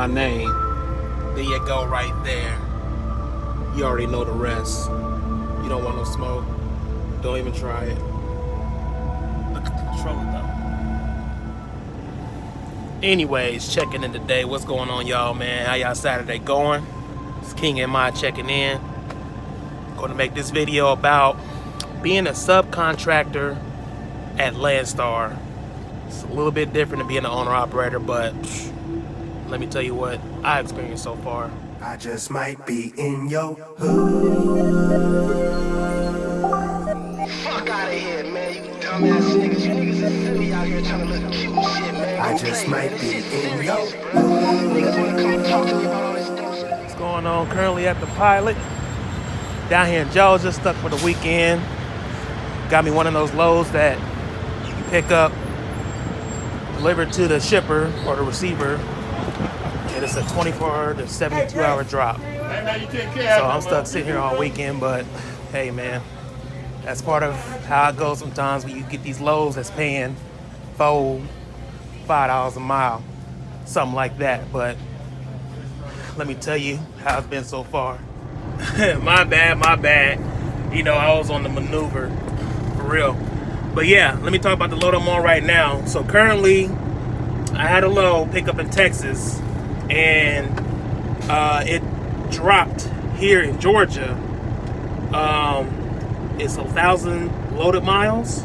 My name. There you go, right there. You already know the rest. You don't want no smoke. Don't even try it. Look at the controller though. Anyways, checking in today. What's going on, y'all, man? How y'all Saturday going? It's King and my checking in. Going to make this video about being a subcontractor at Landstar. It's a little bit different than being an owner-operator, but let me tell you what I experienced so far. I just might be in your hood. Fuck out of here, man. You dumbass niggas. You niggas is silly out here trying to look cute and shit, man. I just might be in your hood. Niggas wanna come and talk to me about all this dumb shit. What's going on currently at the Pilot? Down here in Georgia, stuck for the weekend. Got me one of those loads that you pick up, deliver to the shipper or the receiver, and it's a 24 to 72 hour drop. So I'm stuck sitting here all weekend, but hey man, that's part of how it goes sometimes when you get these loads that's paying $4, $5 a mile, something like that. But let me tell you how it's been so far. my bad. You know, I was on the maneuver, for real. But yeah, let me talk about the load I'm on right now. So currently, I had a load pick up in Texas, and it dropped here in Georgia. It's 1,000 loaded miles,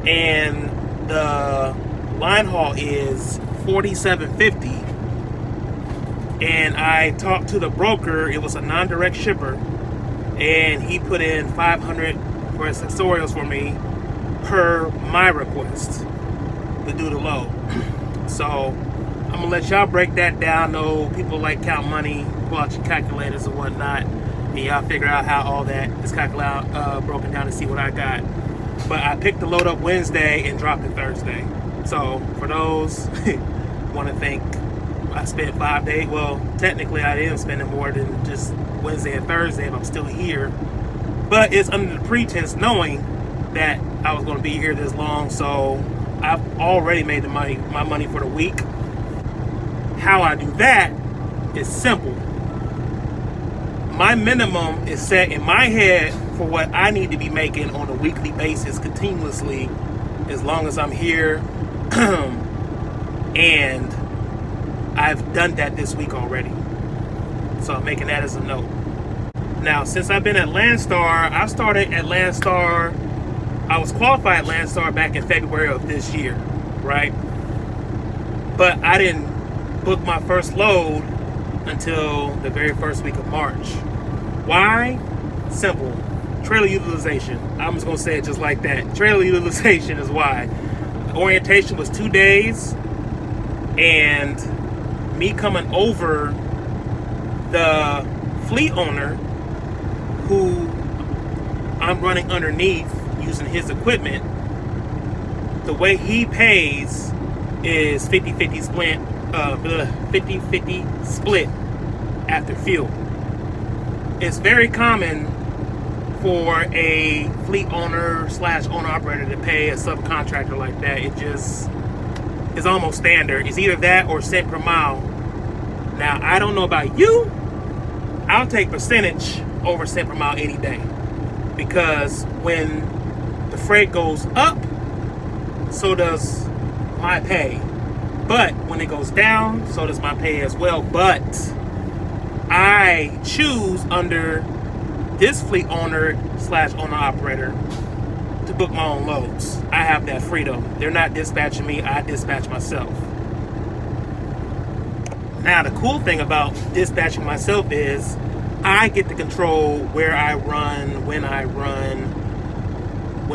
and the line haul is $47.50. And I talked to the broker. It was a non-direct shipper, and he put in $500 for accessorials for me per my request to do the load. So I'm gonna let y'all break that down. I know people like count money, pull out your calculators and whatnot, and y'all figure out how all that is calculated, broken down, to see what I got. But I picked the load up Wednesday and dropped it Thursday. So for those want to think I spent 5 days, well, technically I didn't spend it more than just Wednesday and Thursday if I'm still here. But it's under the pretense knowing that I was going to be here this long, so I've already made my money for the week. How I do that is simple. My minimum is set in my head for what I need to be making on a weekly basis continuously, as long as I'm here. And I've done that this week already. So I'm making that as a note. Now, since I've been at Landstar, I started at Landstar. I was qualified at Landstar back in February of this year, right? But I didn't book my first load until the very first week of March. Why? Simple. Trailer utilization. I'm just gonna say it just like that. Trailer utilization is why. Orientation was 2 days, and me coming over, the fleet owner who I'm running underneath using his equipment, the way he pays is 50-50 split, 50-50 split after fuel. It's very common for a fleet owner / owner operator to pay a subcontractor like that. It just is almost standard. It's either that or cent per mile. Now, I don't know about you, I'll take percentage over cent per mile any day, because when the freight goes up, so does my pay. But when it goes down, so does my pay as well. But I choose under this fleet owner / owner operator to book my own loads. I have that freedom. They're not dispatching me, I dispatch myself. Now, the cool thing about dispatching myself is I get to control where I run, when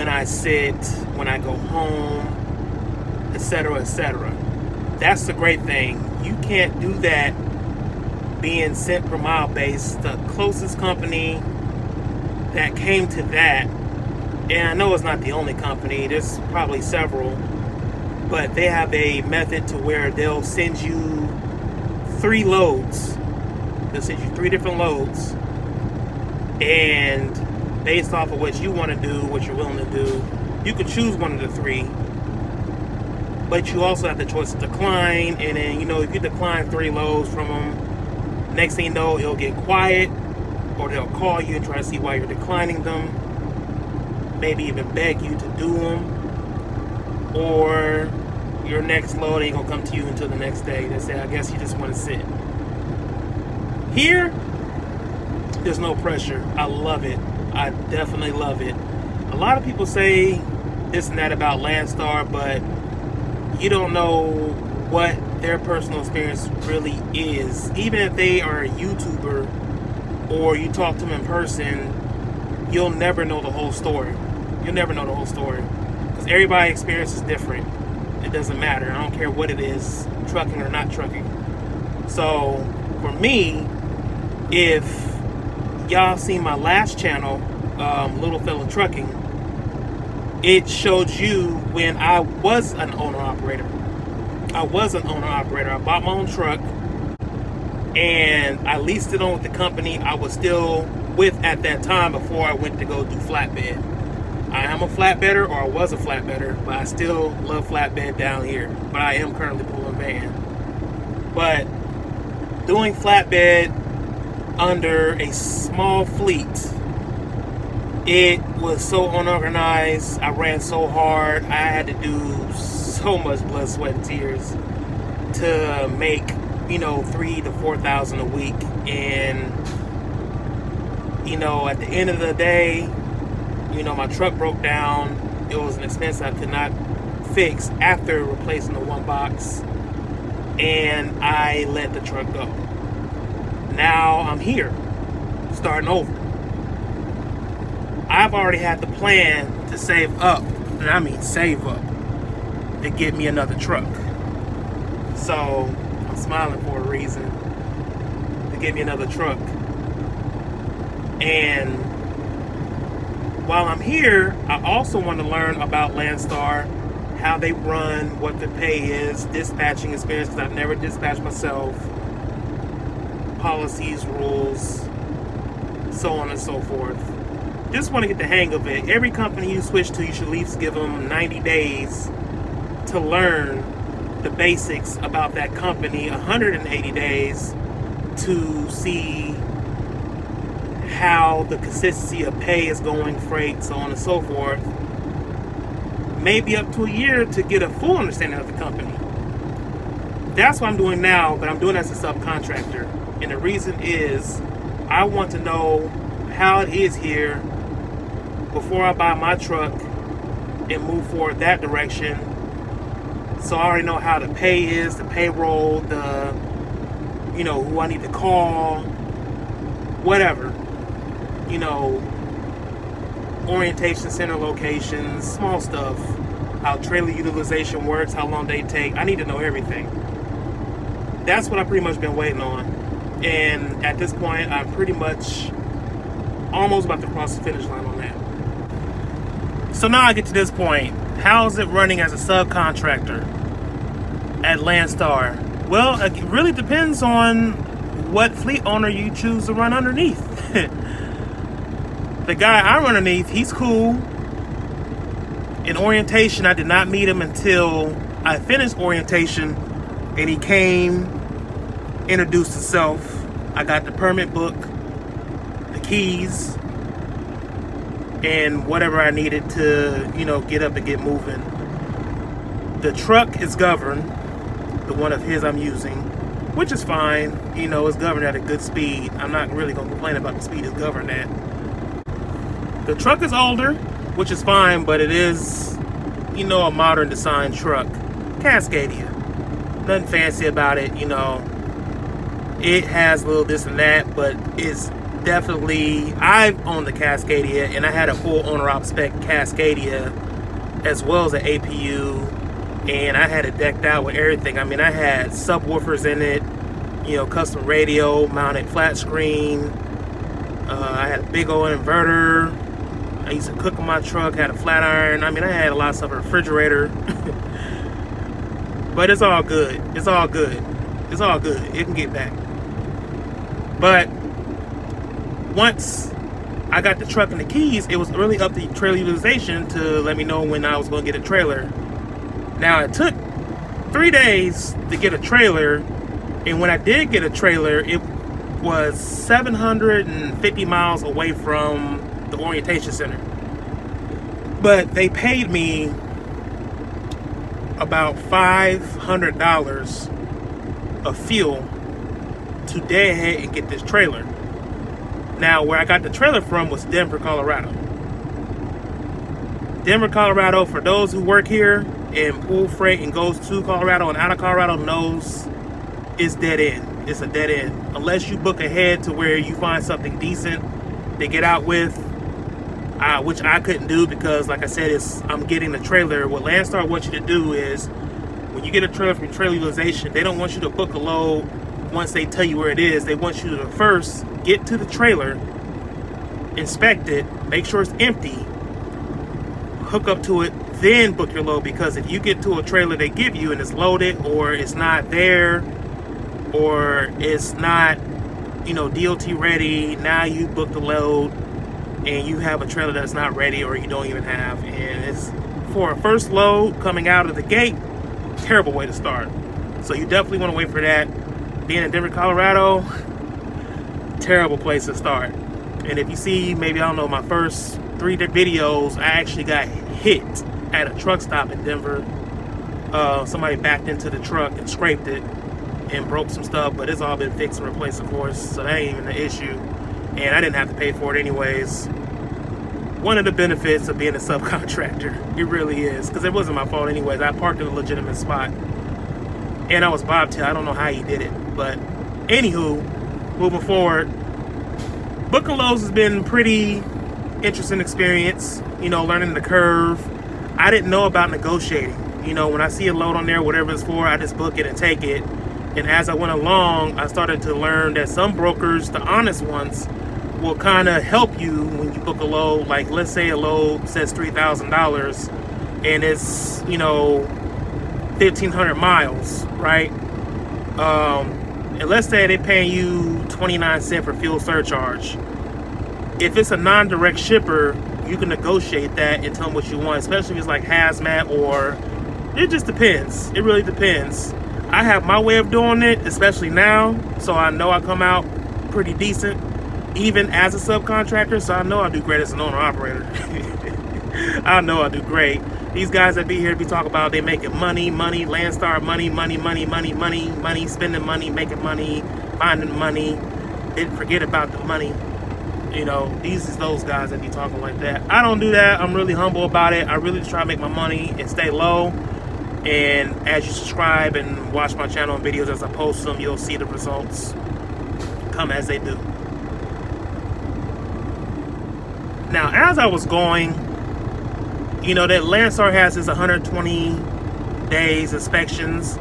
I sit, when I go home, etc., etc. That's the great thing. You can't do that being cent per mile based. The closest company that came to that, and I know it's not the only company, there's probably several, but they have a method to where they'll send you 3 loads. They'll send you 3 different loads, and based off of what you want to do, what you're willing to do, you could choose one of the 3. but you also have the choice to decline. And then, if you decline 3 loads from them, next thing you know, it'll get quiet, or they'll call you and try to see why you're declining them, maybe even beg you to do them, or your next load ain't gonna come to you until the next day. They say, I guess you just want to sit. Here, there's no pressure. I love it. I definitely love it. A lot of people say this and that about Landstar, but you don't know what their personal experience really is. Even if they are a YouTuber or you talk to them in person, you'll never know the whole story. You'll never know the whole story. Because everybody's experience is different. It doesn't matter. I don't care what it is, trucking or not trucking. So, for me, if y'all seen my last channel, Little Fella Trucking, it showed you when I was an owner-operator. I bought my own truck, and I leased it on with the company I was still with at that time before I went to go do flatbed. I am a flatbedder, or I was a flatbedder, but I still love flatbed down here. But I am currently pulling van. But doing flatbed under a small fleet, it was so unorganized. I ran so hard. I had to do so much blood, sweat, and tears to make, $3,000 to $4,000 a week. And, at the end of the day, my truck broke down. It was an expense I could not fix after replacing the one box. And I let the truck go. Now I'm here, starting over. I've already had the plan to save up, and I mean save up, to get me another truck. So I'm smiling for a reason, to get me another truck. And while I'm here, I also want to learn about Landstar, how they run, what the pay is, dispatching experience, because I've never dispatched myself, policies, rules, so on and so forth. Just want to get the hang of it. Every company you switch to, you should at least give them 90 days to learn the basics about that company, 180 days to see how the consistency of pay is going, freight, so on and so forth. Maybe up to a year to get a full understanding of the company. That's what I'm doing now, but I'm doing it as a subcontractor. And the reason is, I want to know how it is here before I buy my truck and move forward that direction. So I already know how the pay is, the payroll, the, who I need to call, whatever. Orientation center locations, small stuff, how trailer utilization works, how long they take. I need to know everything. That's what I've pretty much been waiting on. And at this point, I'm pretty much almost about to cross the finish line on that. So now I get to this point. How is it running as a subcontractor at Landstar? Well, it really depends on what fleet owner you choose to run underneath. The guy I run underneath, he's cool. In orientation, I did not meet him until I finished orientation, and he came, introduced himself. I got the permit book, the keys, and whatever I needed to, get up and get moving. The truck is governed, the one of his I'm using, which is fine. It's governed at a good speed. I'm not really going to complain about the speed it's governed at. The truck is older, which is fine, but it is, a modern design truck. Cascadia. Nothing fancy about it, It has a little this and that, but it's definitely, I've owned the Cascadia, and I had a full owner-op spec Cascadia, as well as an APU, and I had it decked out with everything. I mean, I had subwoofers in it, custom radio, mounted flat screen. I had a big old inverter. I used to cook in my truck, had a flat iron. I mean, I had a lot of stuff, a refrigerator. But it's all good. It's all good. It's all good. It can get back. But once I got the truck and the keys, it was really up to trailer utilization to let me know when I was going to get a trailer. Now, it took 3 days to get a trailer, and when I did get a trailer, it was 750 miles away from the orientation center. But they paid me about $500 of fuel to day ahead and get this trailer. Now, where I got the trailer from was Denver, Colorado. Denver, Colorado, for those who work here and pull freight and goes to Colorado and out of Colorado, knows it's dead end. It's a dead end. Unless you book ahead to where you find something decent to get out with, which I couldn't do because, like I said, I'm getting the trailer. What Landstar wants you to do is, when you get a trailer from trailer utilization, they don't want you to book a load once they tell you where it is. They want you to first get to the trailer, inspect it, make sure it's empty, hook up to it, then book your load. Because if you get to a trailer they give you and it's loaded, or it's not there, or it's not, DOT ready, now you book the load and you have a trailer that's not ready, or you don't even have. And it's, for a first load coming out of the gate, terrible way to start. So you definitely want to wait for that. Being in Denver, Colorado, terrible place to start. And if you see, maybe, I don't know, my first 3 videos, I actually got hit at a truck stop in Denver. Somebody backed into the truck and scraped it and broke some stuff, but it's all been fixed and replaced, of course, so that ain't even an issue. And I didn't have to pay for it anyways. One of the benefits of being a subcontractor, it really is, because it wasn't my fault anyways. I parked in a legitimate spot, and I was bobtail. I don't know how he did it, but anywho, moving forward, booking loads has been pretty interesting experience, learning the curve. I didn't know about negotiating. When I see a load on there, whatever it's for, I just book it and take it. And as I went along, I started to learn that some brokers, the honest ones, will kind of help you when you book a load. Like, let's say a load says $3,000 and it's, 1,500 miles, right? And let's say they're paying you 29 cents for fuel surcharge. If it's a non-direct shipper, you can negotiate that and tell them what you want, especially if it's like hazmat, or it just depends. It really depends. I have my way of doing it, especially now, so I know I come out pretty decent, even as a subcontractor, so I know I do great as an owner-operator. I know I do great. These guys that be here to be talking about they making money, Landstar, money, spending money, making money, finding money, didn't forget about the money. These is those guys that be talking like that. I don't do that. I'm really humble about it. I really just try to make my money and stay low. And as you subscribe and watch my channel and videos as I post them, you'll see the results come as they do. Now, as I was going, that Landstar has his 120 days inspections.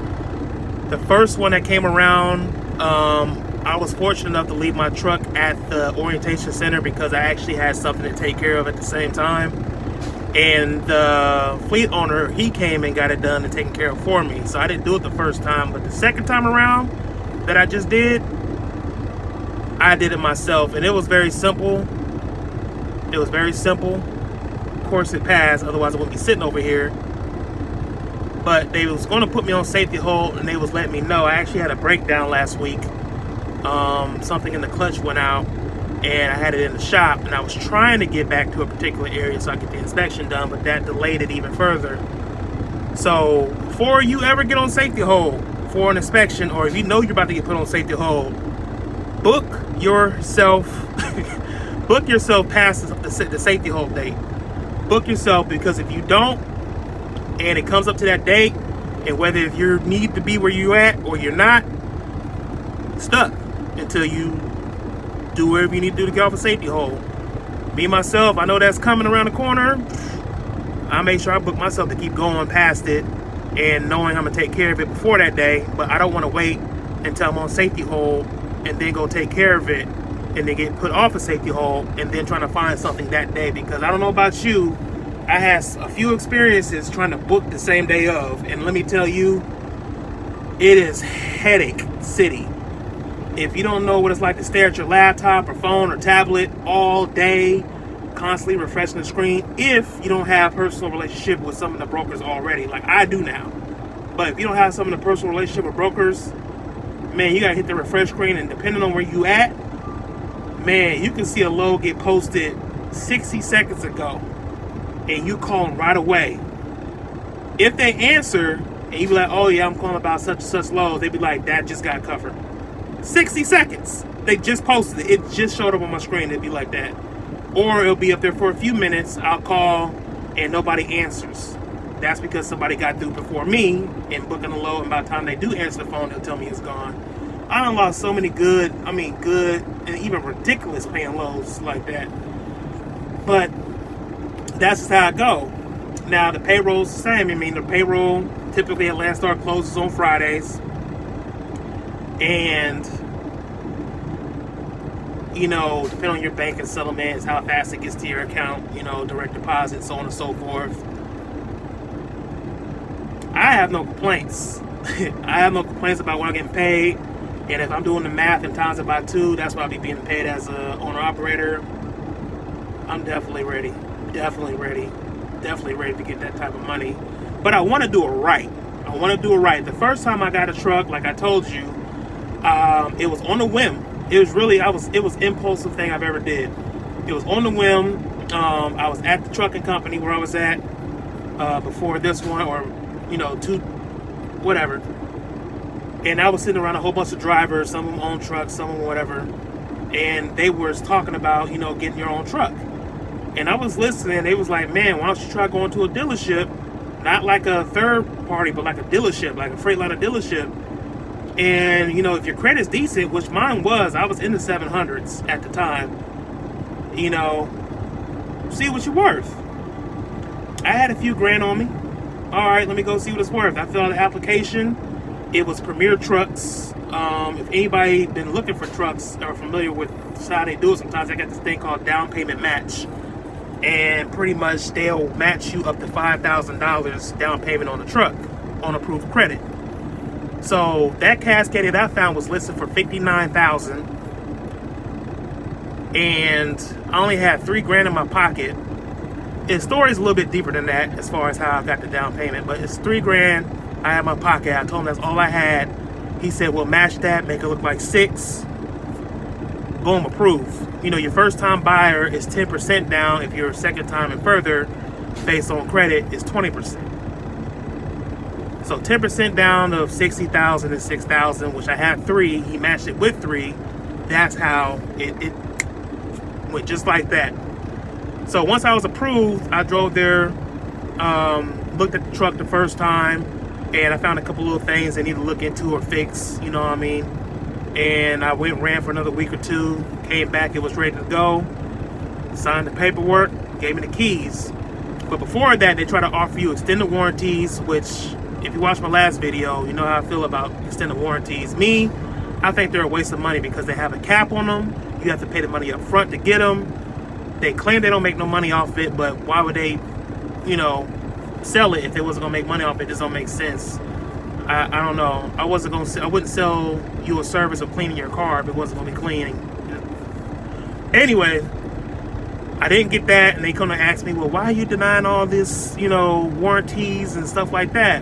The first one that came around, I was fortunate enough to leave my truck at the orientation center because I actually had something to take care of at the same time. And the fleet owner, he came and got it done and taken care of for me. So I didn't do it the first time, but the second time around that I just did, I did it myself. And it was very simple. It was very simple. Of course it passed, otherwise I wouldn't be sitting over here. But they was going to put me on safety hold, and they was letting me know. I actually had a breakdown last week. Something in the clutch went out, and I had it in the shop, and I was trying to get back to a particular area so I could get the inspection done, but that delayed it even further. So before you ever get on safety hold for an inspection, or if you know you're about to get put on safety hold, book yourself book yourself past the safety hold date. Book yourself, because if you don't and it comes up to that date, and whether if you need to be where you're at or you're not, stuck until you do whatever you need to do to get off a safety hold. Me myself, I know that's coming around the corner. I make sure I book myself to keep going past it and knowing I'm gonna take care of it before that day, but I don't want to wait until I'm on safety hold and then go take care of it and then get put off a safety hold and then trying to find something that day. Because I don't know about you, I had a few experiences trying to book the same day of, and let me tell you, it is headache city. If you don't know what it's like to stare at your laptop or phone or tablet all day, constantly refreshing the screen, if you don't have personal relationship with some of the brokers already, like I do now. But if you don't have some of the personal relationship with brokers, man, you gotta hit the refresh screen, and depending on where you at, man, you can see a load get posted 60 seconds ago, and you call them right away. If they answer, and you be like, oh yeah, I'm calling about such and such load, they be like, that just got covered. 60 seconds. They just posted it. It just showed up on my screen. It'd be like that. Or it'll be up there for a few minutes. I'll call and nobody answers. That's because somebody got through before me and booking a load, and by the time they do answer the phone, they'll tell me it's gone. I done lost so many good and even ridiculous paying loads like that. But that's just how it go. Now the payroll's the same. I mean, the payroll typically at Landstar closes on Fridays. And, you know, depending on your bank and settlements, how fast it gets to your account, you know, direct deposit, so on and so forth. I have no complaints. I have no complaints about when I'm getting paid. And if I'm doing the math and times it by 2, that's why I'll be being paid as a owner-operator. I'm definitely ready. Definitely ready to get that type of money. But I want to do it right. The first time I got a truck, like I told you, it was on a whim. It was impulsive thing I've ever did. It was on the whim. I was at the trucking company where I was at before this one, or whatever. And I was sitting around a whole bunch of drivers, some of them own trucks, some of them whatever. And they were talking about, getting your own truck. And I was listening. They was like, man, why don't you try going to a dealership? Not like a third party, but like a dealership, like a Freightliner dealership. And, if your credit's decent, which mine was, I was in the 700s at the time, see what you're worth. I had a few grand on me. All right, let me go see what it's worth. I filled out the application. It was Premier Trucks. If anybody been looking for trucks or familiar with how they do it, sometimes I got this thing called down payment match. And pretty much they'll match you up to $5,000 down payment on the truck on approved credit. So that Cascadia that I found was listed for $59,000, and I only had $3 grand in my pocket. His story is a little bit deeper than that as far as how I got the down payment, but it's $3 grand I had in my pocket. I told him that's all I had. He said, "Well, match that, make it look like 6." Boom, approve. Your first time buyer is 10% down. If you're a second time and further, based on credit, is 20%. So 10% down of 60,000 and 6,000, which I had 3. He matched it with 3. That's how it went, just like that. So once I was approved, I drove there, looked at the truck the first time, and I found a couple little things they need to look into or fix, you know what I mean? And I went and ran for another week or 2, came back, it was ready to go, signed the paperwork, gave me the keys. But before that, they try to offer you extended warranties, which, if you watch my last video, you know how I feel about extended warranties. Me, I think they're a waste of money because they have a cap on them. You have to pay the money up front to get them. They claim they don't make no money off it, but why would they, sell it if they wasn't gonna make money off it? It just don't make sense. I don't know. I wouldn't sell you a service of cleaning your car if it wasn't gonna be cleaning. Anyway, I didn't get that, and they come to ask me, well, why are you denying all this, warranties and stuff like that?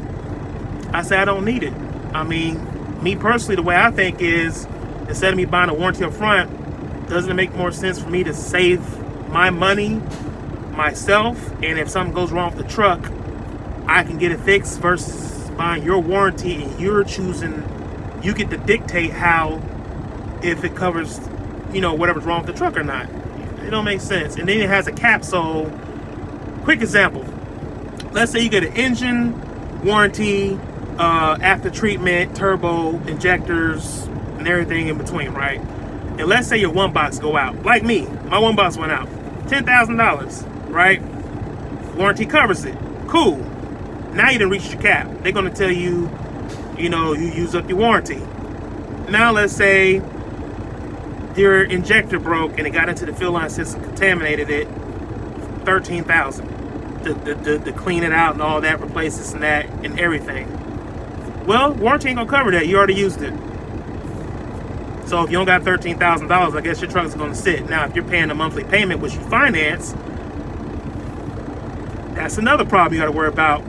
I said, I don't need it. I mean, me personally, the way I think is, instead of me buying a warranty up front, doesn't it make more sense for me to save my money myself, and if something goes wrong with the truck, I can get it fixed, versus buying your warranty and you get to dictate how, if it covers, whatever's wrong with the truck or not. It don't make sense. And then it has a cap. So, quick example. Let's say you get an engine warranty, after treatment, turbo, injectors, and everything in between, right? And let's say your one box go out. Like me, my one box went out. $10,000, right? Warranty covers it. Cool. Now you done reached your cap. They're going to tell you, you use up your warranty. Now let's say your injector broke and it got into the fuel line system, contaminated it. $13,000 to clean it out and all that, replace this and that and everything. Well, warranty ain't gonna cover that. You already used it. So if you don't got $13,000, I guess your truck is gonna sit. Now, if you're paying a monthly payment, which you finance, that's another problem you got to worry about.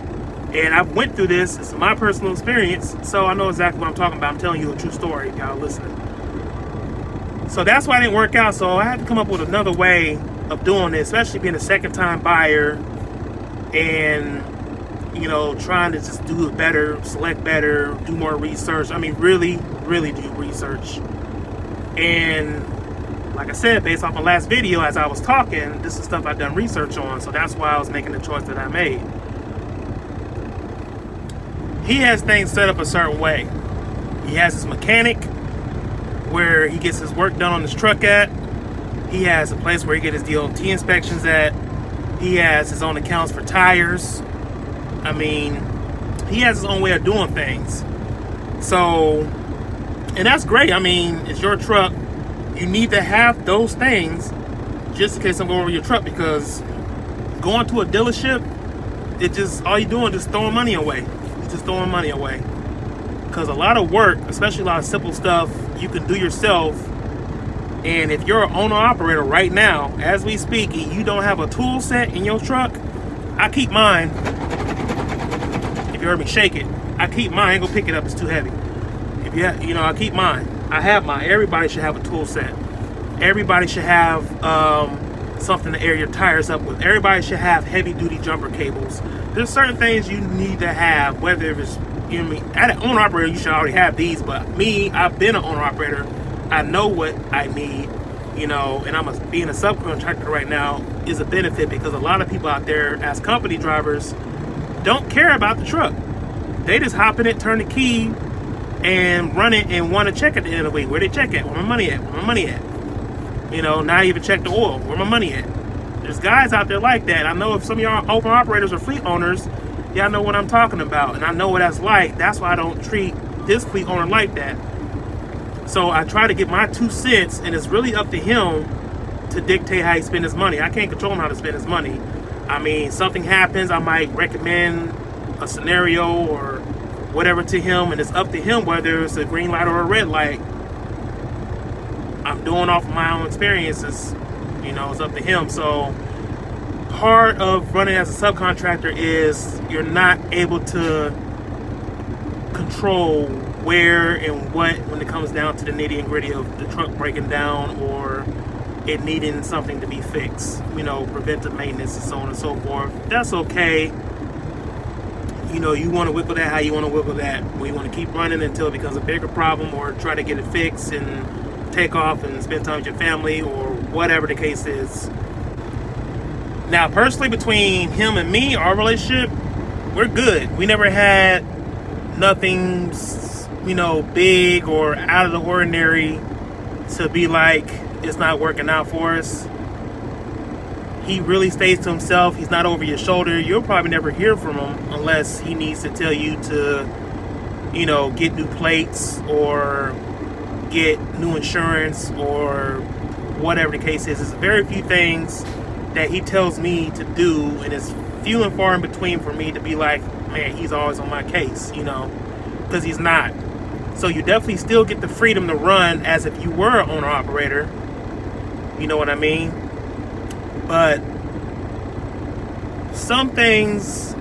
And I've went through this. It's my personal experience, so I know exactly what I'm talking about. I'm telling you a true story, y'all listening. So that's why it didn't work out. So I had to come up with another way of doing it, especially being a second-time buyer and, you know, trying to just do it better, select better, do more research. I mean, really, really do research. And like I said, based off my last video, as I was talking, this is stuff I've done research on. So that's why I was making the choice that I made. He has things set up a certain way. He has his mechanic where he gets his work done on his truck at. He has a place where he gets his DOT inspections at. He has his own accounts for tires. I mean, he has his own way of doing things. So, and that's great. I mean, it's your truck. You need to have those things just in case I'm going over your truck, because going to a dealership, it just, all you're doing is just throwing money away. You're just throwing money away. Because a lot of work, especially a lot of simple stuff, you can do yourself. And if you're an owner-operator right now, as we speak, and you don't have a tool set in your truck, I keep mine. If you heard me shake it, I keep mine. I ain't gonna pick it up, it's too heavy. If you know, I keep mine. I have mine. Everybody should have a tool set. Everybody should have something to air your tires up with. Everybody should have heavy-duty jumper cables. There's certain things you need to have, whether it's, you know what I mean, as an owner-operator, you should already have these, but me, I've been an owner-operator. I know what I need, you know, and being a subcontractor right now is a benefit, because a lot of people out there as company drivers don't care about the truck. They just hop in it, turn the key, and run it and want to check at the end of the week. Where they check at? Where my money at? Where my money at? You know, not even check the oil. Where my money at? There's guys out there like that. I know if some of y'all open operators or fleet owners, y'all know what I'm talking about, and I know what that's like. That's why I don't treat this fleet owner like that. So I try to get my 2 cents, and it's really up to him to dictate how he spend his money. I can't control him how to spend his money. I mean, something happens, I might recommend a scenario or whatever to him, and it's up to him whether it's a green light or a red light. I'm doing off of my own experiences, you know, it's up to him. So part of running as a subcontractor is you're not able to control where and what when it comes down to the nitty and gritty of the truck breaking down or it needing something to be fixed, you know, preventive maintenance and so on and so forth. That's okay. You know, you want to wiggle that how you want to wiggle that. We want to keep running until it becomes a bigger problem, or try to get it fixed and take off and spend time with your family, or whatever the case is. Now, personally, between him and me, our relationship, we're good. We never had nothing, you know, big or out of the ordinary to be like it's not working out for us. He really stays to himself. He's not over your shoulder. You'll probably never hear from him unless he needs to tell you to, you know, get new plates or get new insurance or whatever the case is. There's very few things that he tells me to do, and it's few and far in between for me to be like, man, he's always on my case, you know, because he's not. So you definitely still get the freedom to run as if you were an owner-operator. You know what I mean? But some things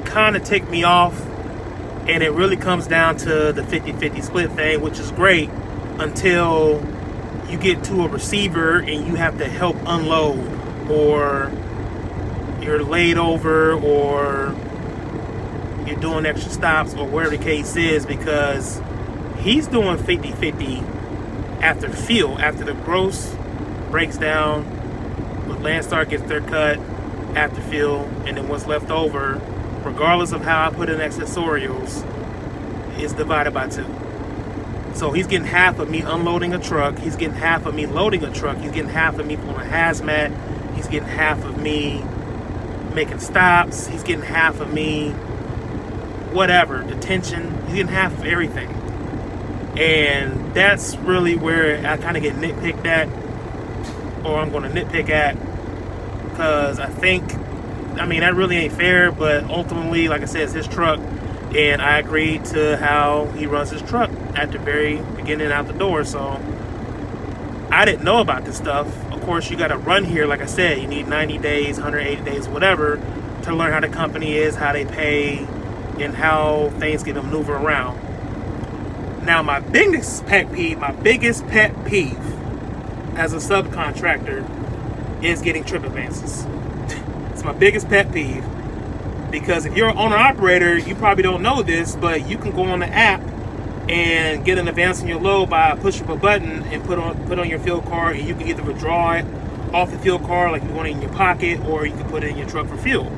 kind of tick me off, and it really comes down to the 50-50 split thing, which is great until you get to a receiver and you have to help unload, or you're laid over, or you're doing extra stops, or whatever the case is, because he's doing 50-50 after fuel, after the gross breaks down, when Landstar gets their cut, after fuel, and then what's left over, regardless of how I put in accessorials, is divided by 2. So he's getting half of me unloading a truck, he's getting half of me loading a truck, he's getting half of me pulling a hazmat, he's getting half of me making stops, he's getting half of me whatever, detention, he's getting half of everything. And that's really where I kind of get nitpicked at, or I'm going to nitpick at, because I think, I mean, that really ain't fair, but ultimately, like I said, it's his truck, and I agreed to how he runs his truck at the very beginning out the door. So I didn't know about this stuff. Of course, you got to run here, like I said, you need 90 days, 180 days, whatever, to learn how the company is, how they pay, and how things get maneuver around. Now, my biggest pet peeve as a subcontractor is getting trip advances. It's my biggest pet peeve, because if you're an owner-operator, you probably don't know this, but you can go on the app and get an advance on your load by pushing a button and put on your fuel card, and you can either withdraw it off the fuel card like you want it in your pocket, or you can put it in your truck for fuel.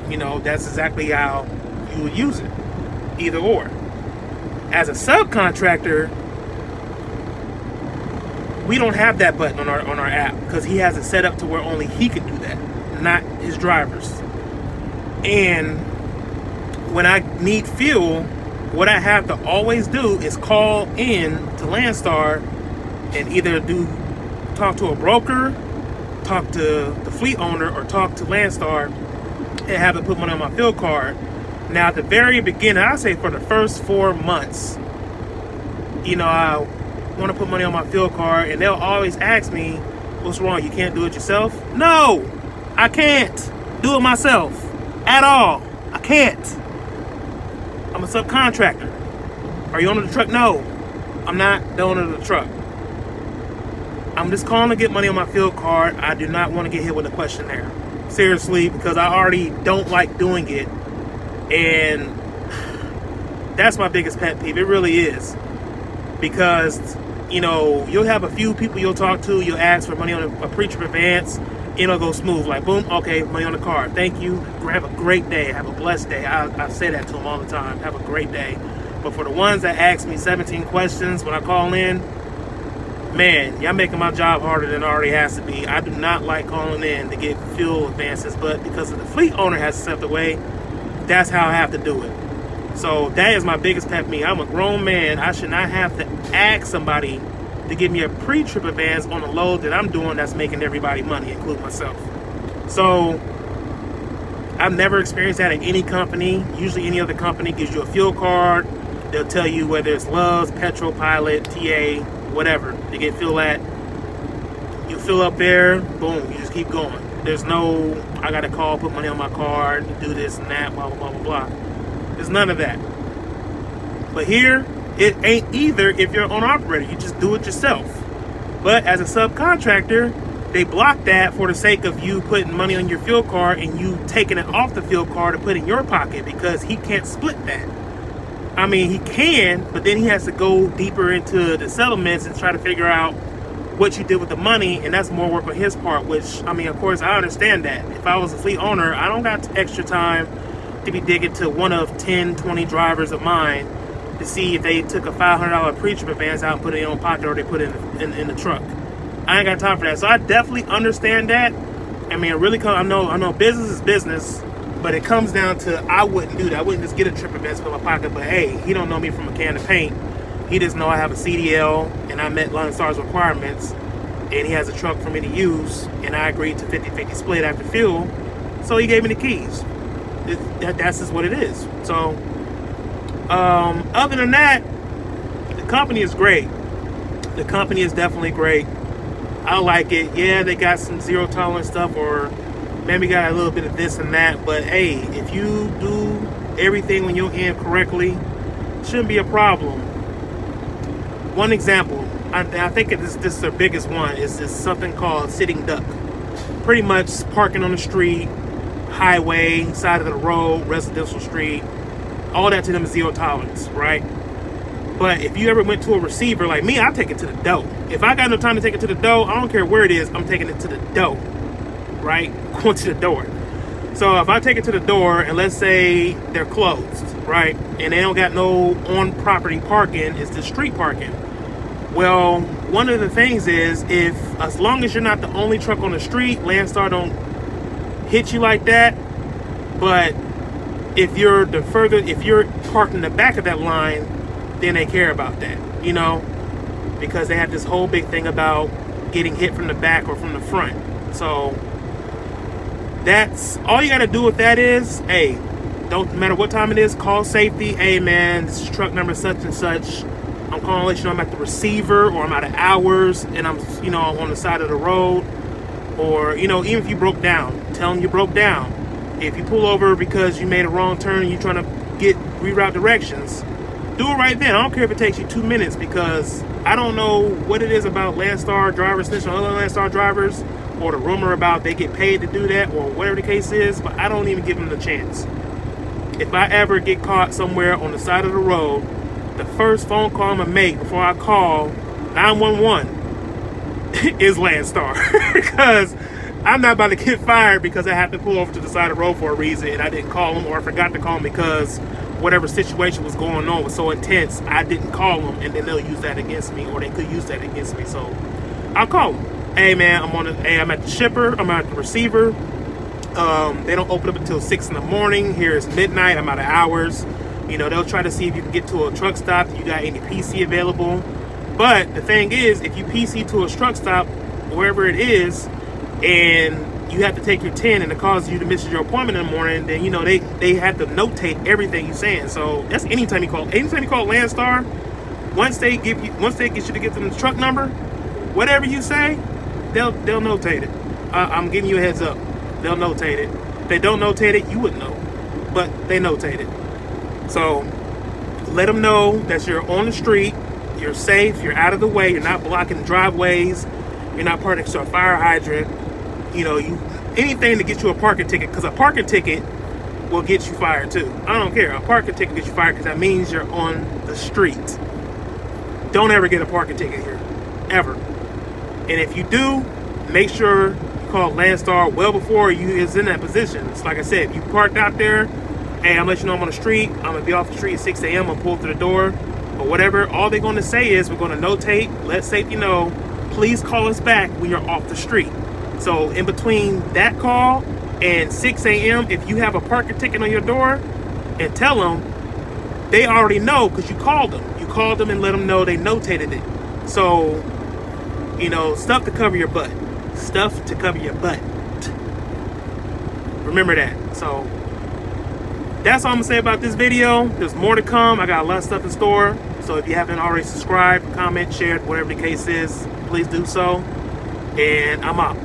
You know, that's exactly how you would use it, either or. As a subcontractor, we don't have that button on our app, because he has it set up to where only he can do that, not his drivers. And when I need fuel, what I have to always do is call in to Landstar and either talk to a broker, talk to the fleet owner, or talk to Landstar and have it put money on my fuel card. Now, at the very beginning, I say for the first 4 months, you know, I want to put money on my fuel card, and they'll always ask me, what's wrong? You can't do it yourself? No, I can't do it myself at all. I can't. I'm a subcontractor. Are you owner of the truck? No, I'm not the owner of the truck. I'm just calling to get money on my fuel card. I do not want to get hit with a questionnaire. Seriously, because I already don't like doing it. And that's my biggest pet peeve. It really is. Because, you know, you'll have a few people you'll talk to. You'll ask for money on a pre-trip advance. It'll go smooth. Like, boom, okay, money on the card. Thank you. Have a great day. Have a blessed day. I say that to them all the time. Have a great day. But for the ones that ask me 17 questions when I call in, man, y'all making my job harder than it already has to be. I do not like calling in to get fuel advances, but because of the fleet owner has to step away, that's how I have to do it. So that is my biggest pet peeve. I'm a grown man. I should not have to ask somebody to give me a pre-trip advance on a load that I'm doing that's making everybody money, including myself. So I've never experienced that at any company. Usually any other company gives you a fuel card. They'll tell you whether it's Love's, Petrol, Pilot, TA, whatever to get fuel at. You fill up there, boom, you just keep going. There's no, I gotta call, put money on my card, do this and that, blah, blah, blah, blah, blah. There's none of that. But here, it ain't either if you're an owner-operator. You just do it yourself. But as a subcontractor, they block that for the sake of you putting money on your fuel card and you taking it off the fuel card to put in your pocket, because he can't split that. I mean, he can, but then he has to go deeper into the settlements and try to figure out what you did with the money, and that's more work on his part, which, I mean, of course, I understand that. If I was a fleet owner, I don't got extra time to be digging to one of 10, 20 drivers of mine to see if they took a $500 pre-trip advance out and put it in their own pocket, or they put it in the truck. I ain't got time for that. So I definitely understand that. I mean, it really I know business is business, but it comes down to, I wouldn't do that. I wouldn't just get a trip advance in my pocket. But hey, he don't know me from a can of paint. He just know I have a CDL and I met Landstar's requirements, and he has a truck for me to use, and I agreed to 50-50 split after fuel. So he gave me the keys. That's just what it is. So other than that, the company is great. The company is definitely great. I like it. Yeah, they got some zero tolerance stuff, or maybe got a little bit of this and that, but hey, if you do everything when you're in correctly, it shouldn't be a problem. One example, I think this is their biggest one, is something called sitting duck. Pretty much parking on the street, highway, side of the road, residential street, all that to them is zero tolerance, right? But if you ever went to a receiver like me, I take it to the door. If I got no time to take it to the door, I don't care where it is, I'm taking it to the door, right? Going to the door. So if I take it to the door, and let's say they're closed, right? And they don't got no on-property parking, it's the street parking. Well, one of the things is, as long as you're not the only truck on the street, Landstar don't hit you like that. But if you're parked in the back of that line, then they care about that, you know, because they have this whole big thing about getting hit from the back or from the front. So that's all you got to do with that is, hey, don't matter what time it is, call safety. Hey man, this is truck number such and such. I'm calling to let you know I'm at the receiver, or I'm out of hours and I'm, you know, on the side of the road. Or, you know, even if you broke down, tell them you broke down. If you pull over because you made a wrong turn and you're trying to reroute directions, do it right then. I don't care if it takes you 2 minutes, because I don't know what it is about Landstar drivers snitching on other Landstar drivers, or the rumor about they get paid to do that, or whatever the case is, but I don't even give them the chance. If I ever get caught somewhere on the side of the road, the first phone call I'm gonna make before I call 911 is Landstar. Because I'm not about to get fired because I have to pull over to the side of the road for a reason and I didn't call them, or I forgot to call them because whatever situation was going on was so intense, I didn't call them, and then they'll use that against me, or they could use that against me. So I'll call them. Hey man, I'm at the shipper, I'm at the receiver. They don't open up until 6 in the morning. Here it's midnight, I'm out of hours. You know, they'll try to see if you can get to a truck stop, if you got any PC available. But the thing is, if you PC to a truck stop, wherever it is, and you have to take your 10 and it causes you to miss your appointment in the morning, then you know they have to notate everything you're saying. So that's anytime you call Landstar, once they get you to give them the truck number, whatever you say, they'll notate it. I'm giving you a heads up. They'll notate it. If they don't notate it, you wouldn't know, but they notate it. So let them know that you're on the street, you're safe, you're out of the way, you're not blocking driveways, you're not parking to a fire hydrant. You know, anything to get you a parking ticket, because a parking ticket will get you fired too. I don't care. A parking ticket gets you fired because that means you're on the street. Don't ever get a parking ticket here, ever. And if you do, make sure you call Landstar well before you is in that position. It's like I said, if you parked out there, hey, I'm letting you know I'm on the street. I'm gonna be off the street at 6 a.m. I'm gonna pull through the door or whatever. All they're gonna say is we're gonna notate, let safety know, please call us back when you're off the street. So in between that call and 6 a.m., if you have a parking ticket on your door, and tell them, they already know because you called them. You called them and let them know they notated it. So, you know, stuff to cover your butt. Stuff to cover your butt. Remember that. So that's all I'm gonna say about this video. There's more to come. I got a lot of stuff in store. So if you haven't already subscribed, comment, shared, whatever the case is, please do so. And I'm out.